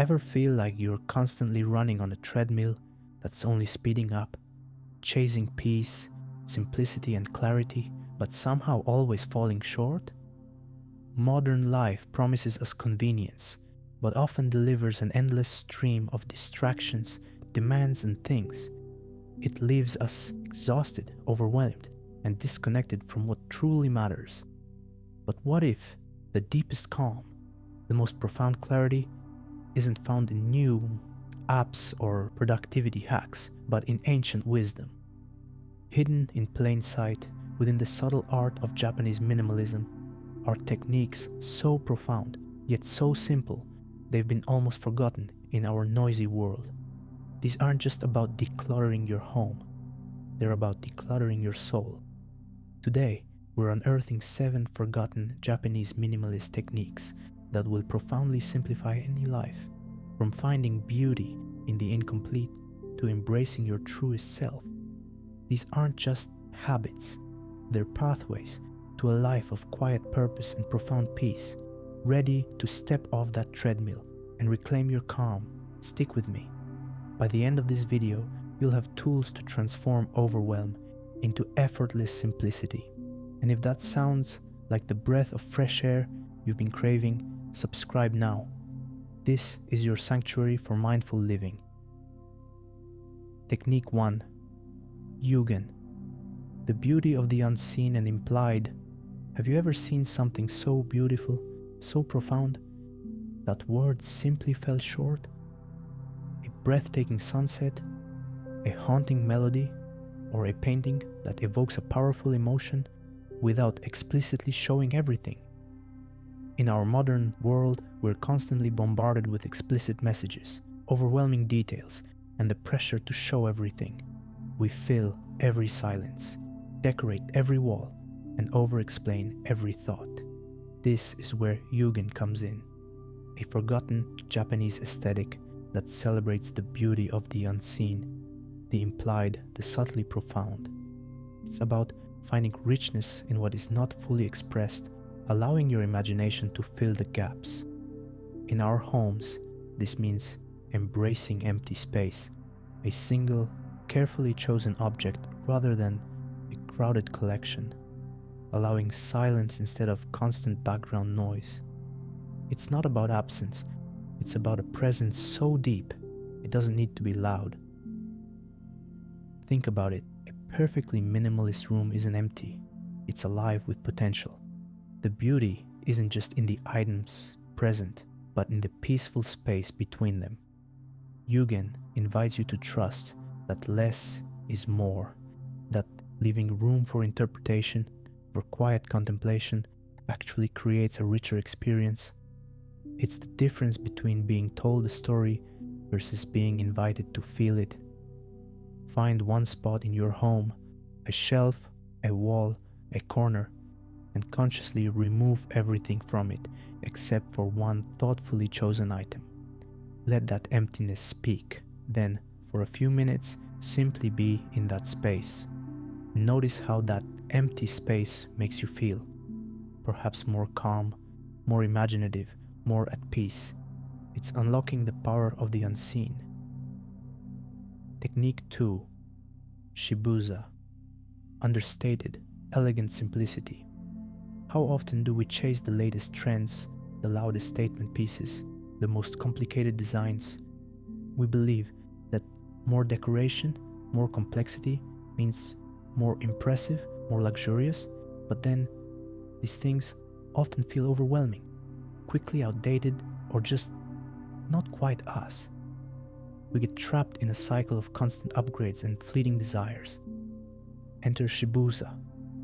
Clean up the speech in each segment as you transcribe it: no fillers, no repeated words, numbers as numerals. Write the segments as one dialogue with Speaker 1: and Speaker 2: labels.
Speaker 1: Ever feel like you're constantly running on a treadmill that's only speeding up, chasing peace, simplicity and clarity, but somehow always falling short? Modern life promises us convenience, but often delivers an endless stream of distractions, demands and things. It leaves us exhausted, overwhelmed, and disconnected from what truly matters. But what if the deepest calm, the most profound clarity, isn't found in new apps or productivity hacks, but in ancient wisdom? Hidden in plain sight within the subtle art of Japanese minimalism are techniques so profound, yet so simple, they've been almost forgotten in our noisy world. These aren't just about decluttering your home, they're about decluttering your soul. Today, we're unearthing 7 forgotten Japanese minimalist techniques that will profoundly simplify any life, from finding beauty in the incomplete to embracing your truest self. These aren't just habits, they're pathways to a life of quiet purpose and profound peace, ready to step off that treadmill and reclaim your calm. Stick with me. By the end of this video, you'll have tools to transform overwhelm into effortless simplicity. And if that sounds like the breath of fresh air you've been craving, subscribe now. This is your sanctuary for mindful living. Technique 1. Yugen. The beauty of the unseen and implied. Have you ever seen something so beautiful, so profound, that words simply fell short? A breathtaking sunset, a haunting melody, or a painting that evokes a powerful emotion without explicitly showing everything? In our modern world, we're constantly bombarded with explicit messages, overwhelming details, and the pressure to show everything. We fill every silence, decorate every wall, and over-explain every thought. This is where Yugen comes in, a forgotten Japanese aesthetic that celebrates the beauty of the unseen, the implied, the subtly profound. It's about finding richness in what is not fully expressed, allowing your imagination to fill the gaps. In our homes, this means embracing empty space, a single, carefully chosen object rather than a crowded collection, allowing silence instead of constant background noise. It's not about absence, it's about a presence so deep, it doesn't need to be loud. Think about it, a perfectly minimalist room isn't empty, it's alive with potential. The beauty isn't just in the items present, but in the peaceful space between them. Yugen invites you to trust that less is more, that leaving room for interpretation, for quiet contemplation, actually creates a richer experience. It's the difference between being told a story versus being invited to feel it. Find one spot in your home, a shelf, a wall, a corner, and consciously remove everything from it except for one thoughtfully chosen item. Let that emptiness speak. Then, for a few minutes, simply be in that space. Notice how that empty space makes you feel. Perhaps more calm, more imaginative, more at peace. It's unlocking the power of the unseen. Technique 2. Shibusa. Understated, elegant simplicity. How often do we chase the latest trends, the loudest statement pieces, the most complicated designs? We believe that more decoration, more complexity means more impressive, more luxurious, but then these things often feel overwhelming, quickly outdated, or just not quite us. We get trapped in a cycle of constant upgrades and fleeting desires. Enter Shibusa,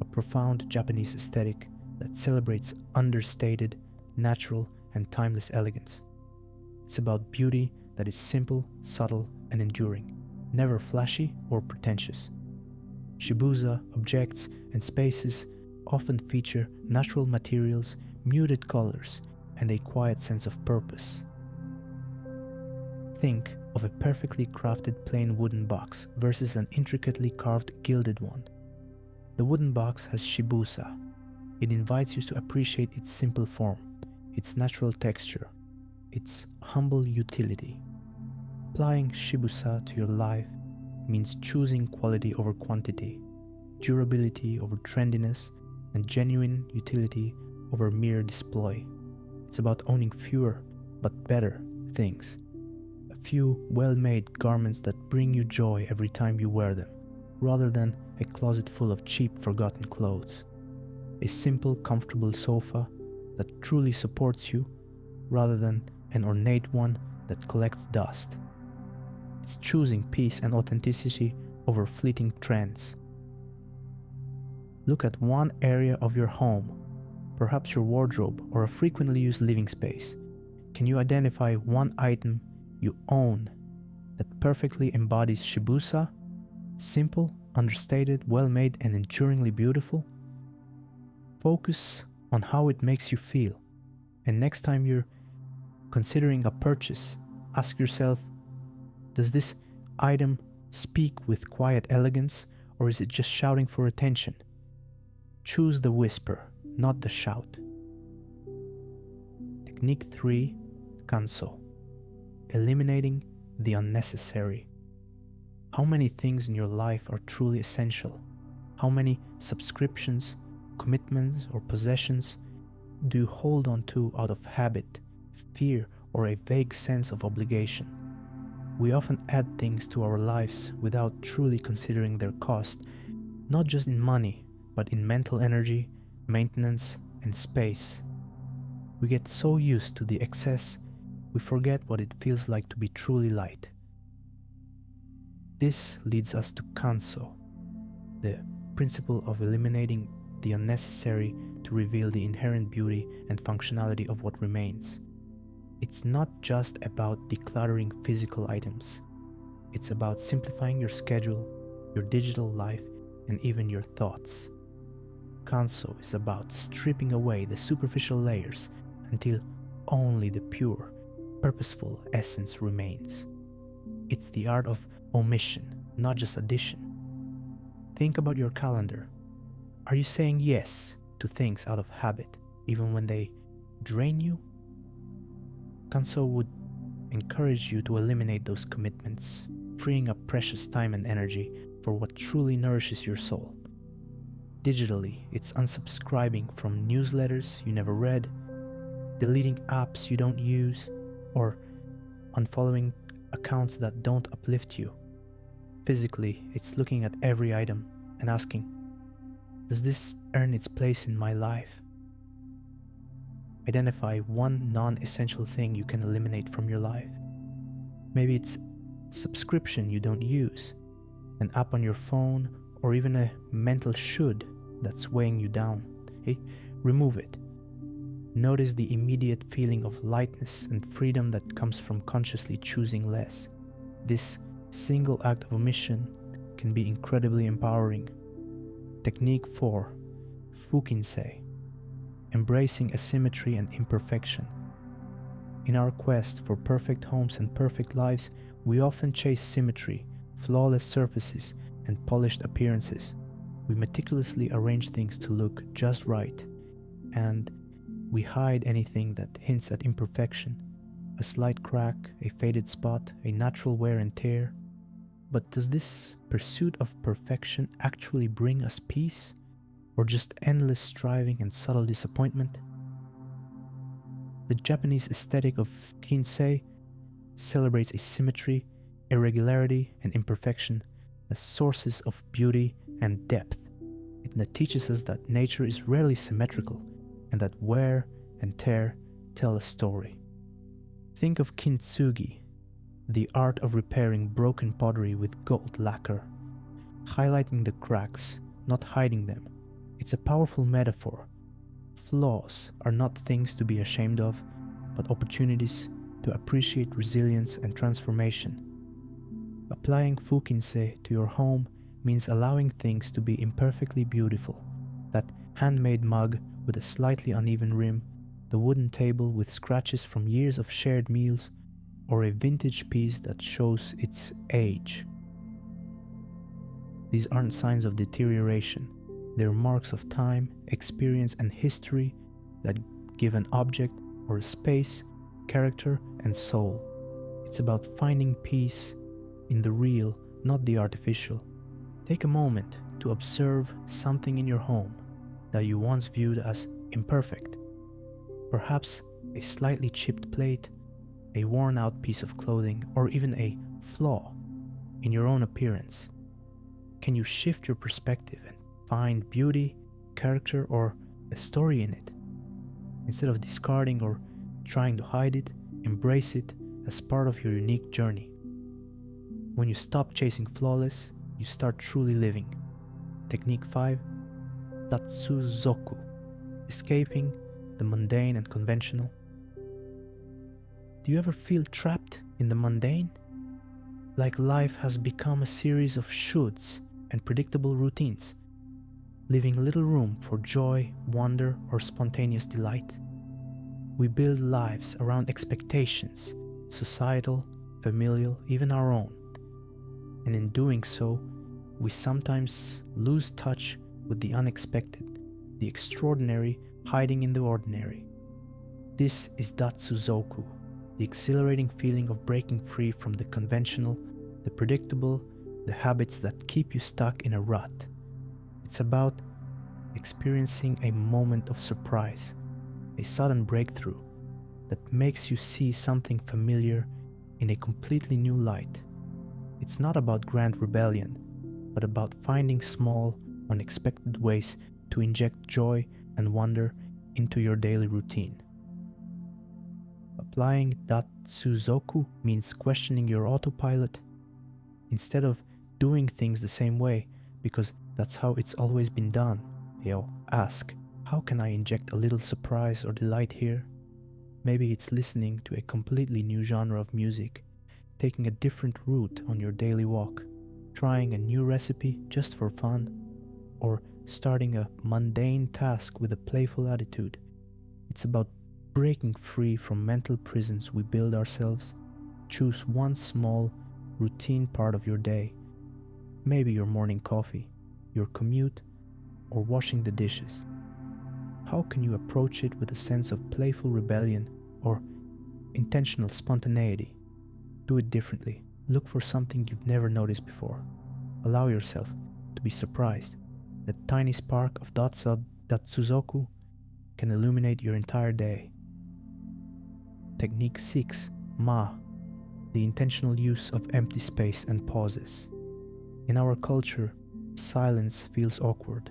Speaker 1: a profound Japanese aesthetic that celebrates understated, natural, and timeless elegance. It's about beauty that is simple, subtle, and enduring, never flashy or pretentious. Shibusa objects and spaces often feature natural materials, muted colors, and a quiet sense of purpose. Think of a perfectly crafted plain wooden box versus an intricately carved gilded one. The wooden box has Shibusa. It invites you to appreciate its simple form, its natural texture, It's humble utility. Applying Shibusa to your life means choosing quality over quantity, durability over trendiness, and genuine utility over mere display. It's about owning fewer but better things. A few well-made garments that bring you joy every time you wear them, rather than a closet full of cheap, forgotten clothes. A simple, comfortable sofa that truly supports you, rather than an ornate one that collects dust. It's choosing peace and authenticity over fleeting trends. Look at one area of your home, perhaps your wardrobe or a frequently used living space. Can you identify one item you own that perfectly embodies Shibusa? Simple, understated, well-made, and enduringly beautiful? Focus on how it makes you feel, and next time you're considering a purchase, ask yourself, does this item speak with quiet elegance, or is it just shouting for attention? Choose the whisper, not the shout. Technique 3, Kanso. Eliminating the unnecessary. How many things in your life are truly essential? How many subscriptions, commitments, or possessions do you hold on to out of habit, fear, or a vague sense of obligation? We often add things to our lives without truly considering their cost, not just in money, but in mental energy, maintenance, and space. We get so used to the excess, we forget what it feels like to be truly light. This leads us to Kanso, the principle of eliminating the unnecessary to reveal the inherent beauty and functionality of what remains. It's not just about decluttering physical items. It's about simplifying your schedule, your digital life, and even your thoughts. Kanso is about stripping away the superficial layers until only the pure, purposeful essence remains. It's the art of omission, not just addition. Think about your calendar. Are you saying yes to things out of habit, even when they drain you? Kanso would encourage you to eliminate those commitments, freeing up precious time and energy for what truly nourishes your soul. Digitally, it's unsubscribing from newsletters you never read, deleting apps you don't use, or unfollowing accounts that don't uplift you. Physically, it's looking at every item and asking, does this earn its place in my life? Identify one non-essential thing you can eliminate from your life. Maybe it's subscription you don't use, an app on your phone, or even a mental should that's weighing you down. Hey, remove it. Notice the immediate feeling of lightness and freedom that comes from consciously choosing less. This single act of omission can be incredibly empowering. Technique 4, Fukinsei. Embracing asymmetry and imperfection. In our quest for perfect homes and perfect lives, we often chase symmetry, flawless surfaces, and polished appearances. We meticulously arrange things to look just right, and we hide anything that hints at imperfection, a slight crack, a faded spot, a natural wear and tear. But does this pursuit of perfection actually bring us peace, or just endless striving and subtle disappointment? The Japanese aesthetic of Fukinsei celebrates asymmetry, irregularity, and imperfection as sources of beauty and depth. It teaches us that nature is rarely symmetrical, and that wear and tear tell a story. Think of kintsugi, the art of repairing broken pottery with gold lacquer, highlighting the cracks, not hiding them. It's a powerful metaphor. Flaws are not things to be ashamed of, but opportunities to appreciate resilience and transformation. Applying Fukinsei to your home means allowing things to be imperfectly beautiful. That handmade mug with a slightly uneven rim, the wooden table with scratches from years of shared meals, or a vintage piece that shows its age. These aren't signs of deterioration. They're marks of time, experience, and history that give an object or a space character, and soul. It's about finding peace in the real, not the artificial. Take a moment to observe something in your home that you once viewed as imperfect. Perhaps a slightly chipped plate, a worn-out piece of clothing, or even a flaw in your own appearance. Can you shift your perspective and find beauty, character, or a story in it? Instead of discarding or trying to hide it, embrace it as part of your unique journey. When you stop chasing flawless, you start truly living. Technique 5. Datsuzoku. Escaping the mundane and conventional. Do you ever feel trapped in the mundane? Like life has become a series of shoulds and predictable routines, leaving little room for joy, wonder, or spontaneous delight? We build lives around expectations, societal, familial, even our own. And in doing so, we sometimes lose touch with the unexpected, the extraordinary hiding in the ordinary. This is Datsuzoku, the exhilarating feeling of breaking free from the conventional, the predictable, the habits that keep you stuck in a rut. It's about experiencing a moment of surprise, a sudden breakthrough that makes you see something familiar in a completely new light. It's not about grand rebellion, but about finding small, unexpected ways to inject joy and wonder into your daily routine. Applying Datsuzoku means questioning your autopilot. Instead of doing things the same way because that's how it's always been done, ask, how can I inject a little surprise or delight here? Maybe it's listening to a completely new genre of music, taking a different route on your daily walk, trying a new recipe just for fun, or starting a mundane task with a playful attitude. It's about breaking free from mental prisons we build ourselves. Choose one small, routine part of your day. Maybe your morning coffee, your commute, or washing the dishes. How can you approach it with a sense of playful rebellion or intentional spontaneity? Do it differently. Look for something you've never noticed before. Allow yourself to be surprised. That tiny spark of Datsuzoku can illuminate your entire day. Technique 6. Ma. The intentional use of empty space and pauses. In our culture, silence feels awkward.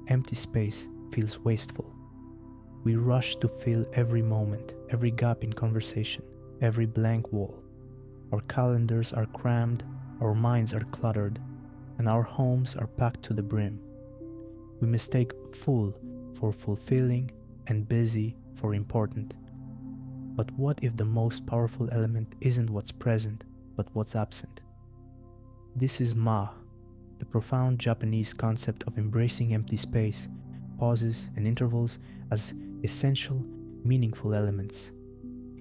Speaker 1: Empty space feels wasteful. We rush to fill every moment, every gap in conversation, every blank wall. Our calendars are crammed, our minds are cluttered, and our homes are packed to the brim. We mistake full for fulfilling and busy for important. But what if the most powerful element isn't what's present, but what's absent? This is Ma, the profound Japanese concept of embracing empty space, pauses, and intervals as essential, meaningful elements.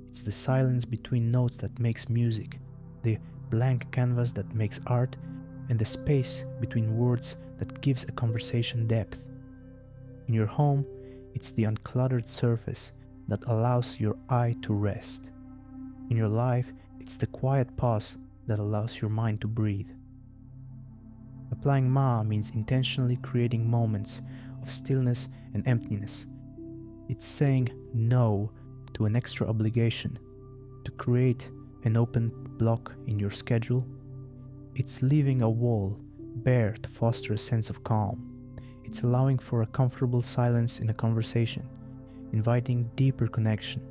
Speaker 1: It's the silence between notes that makes music, the blank canvas that makes art, and the space between words that gives a conversation depth. In your home, it's the uncluttered surface that allows your eye to rest. In your life, it's the quiet pause that allows your mind to breathe. Applying Ma means intentionally creating moments of stillness and emptiness. It's saying no to an extra obligation, to create an open block in your schedule. It's leaving a wall bare to foster a sense of calm. It's allowing for a comfortable silence in a conversation, inviting deeper connection.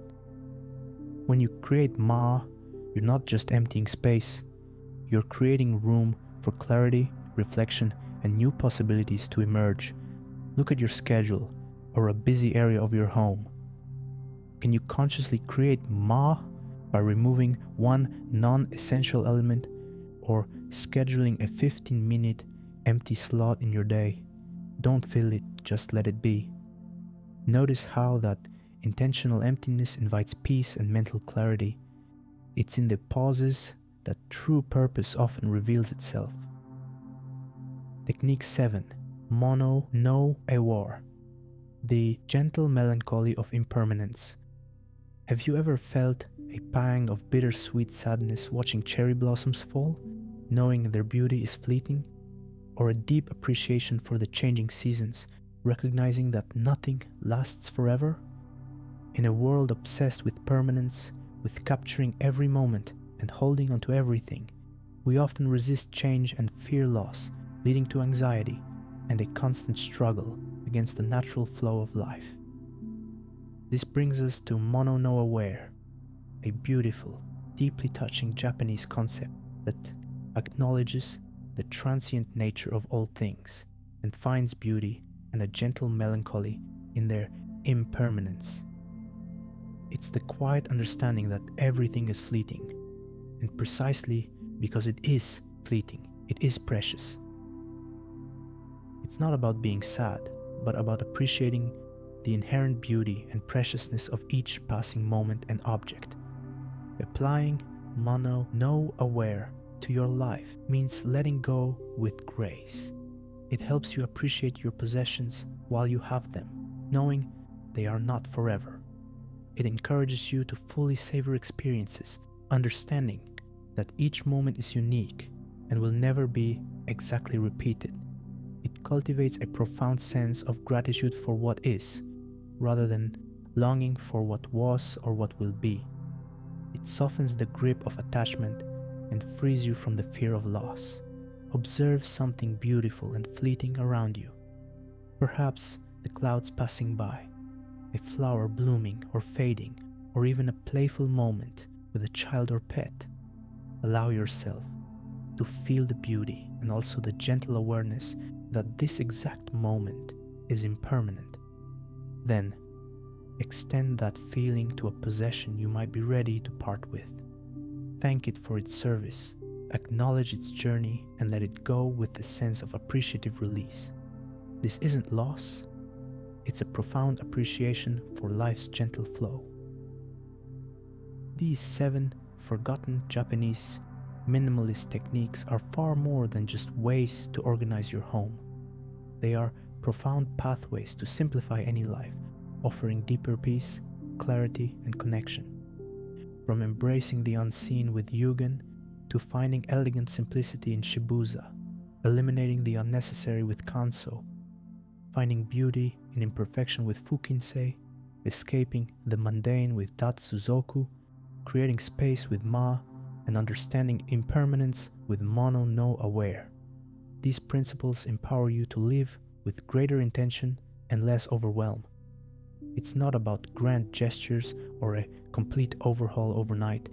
Speaker 1: When you create Ma, you're not just emptying space, you're creating room for clarity, reflection, and new possibilities to emerge. Look at your schedule or a busy area of your home. Can you consciously create Ma by removing one non-essential element or scheduling a 15-minute empty slot in your day? Don't fill it, just let it be. Notice how that intentional emptiness invites peace and mental clarity. It's in the pauses that true purpose often reveals itself. Technique 7. Mono no Ewar. The gentle melancholy of impermanence. Have you ever felt a pang of bittersweet sadness watching cherry blossoms fall, knowing their beauty is fleeting, or a deep appreciation for the changing seasons, recognizing that nothing lasts forever? In a world obsessed with permanence, with capturing every moment and holding onto everything, we often resist change and fear loss, leading to anxiety and a constant struggle against the natural flow of life. This brings us to Mono no Aware, a beautiful, deeply touching Japanese concept that acknowledges the transient nature of all things and finds beauty and a gentle melancholy in their impermanence. It's the quiet understanding that everything is fleeting, and precisely because it is fleeting, it is precious. It's not about being sad, but about appreciating the inherent beauty and preciousness of each passing moment and object. Applying Mono no Aware to your life means letting go with grace. It helps you appreciate your possessions while you have them, knowing they are not forever. It encourages you to fully savor experiences, understanding that each moment is unique and will never be exactly repeated. It cultivates a profound sense of gratitude for what is, rather than longing for what was or what will be. It softens the grip of attachment and frees you from the fear of loss. Observe something beautiful and fleeting around you. Perhaps the clouds passing by, a flower blooming or fading, or even a playful moment with a child or pet. Allow yourself to feel the beauty and also the gentle awareness that this exact moment is impermanent. Then, extend that feeling to a possession you might be ready to part with. Thank it for its service, acknowledge its journey, and let it go with a sense of appreciative release. This isn't loss, it's a profound appreciation for life's gentle flow. These 7 forgotten Japanese minimalist techniques are far more than just ways to organize your home. They are profound pathways to simplify any life, offering deeper peace, clarity, and connection. From embracing the unseen with Yugen to finding elegant simplicity in Shibusa, eliminating the unnecessary with Kanso, finding beauty in imperfection with Fukinsei, escaping the mundane with Datsuzoku, creating space with Ma, and understanding impermanence with Mono no Aware. These principles empower you to live with greater intention and less overwhelm. It's not about grand gestures or a complete overhaul overnight.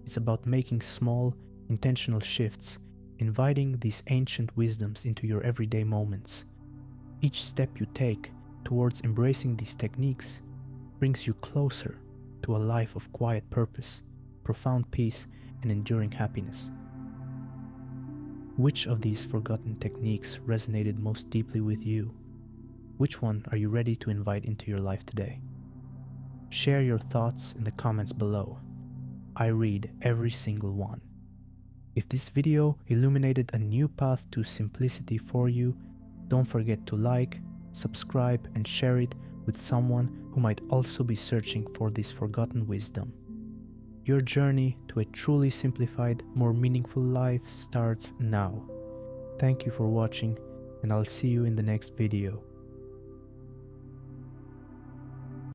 Speaker 1: It's about making small, intentional shifts, inviting these ancient wisdoms into your everyday moments. Each step you take towards embracing these techniques brings you closer to a life of quiet purpose, profound peace, and enduring happiness. Which of these forgotten techniques resonated most deeply with you? Which one are you ready to invite into your life today? Share your thoughts in the comments below. I read every single one. If this video illuminated a new path to simplicity for you, don't forget to like, subscribe, and share it with someone who might also be searching for this forgotten wisdom. Your journey to a truly simplified, more meaningful life starts now. Thank you for watching, and I'll see you in the next video.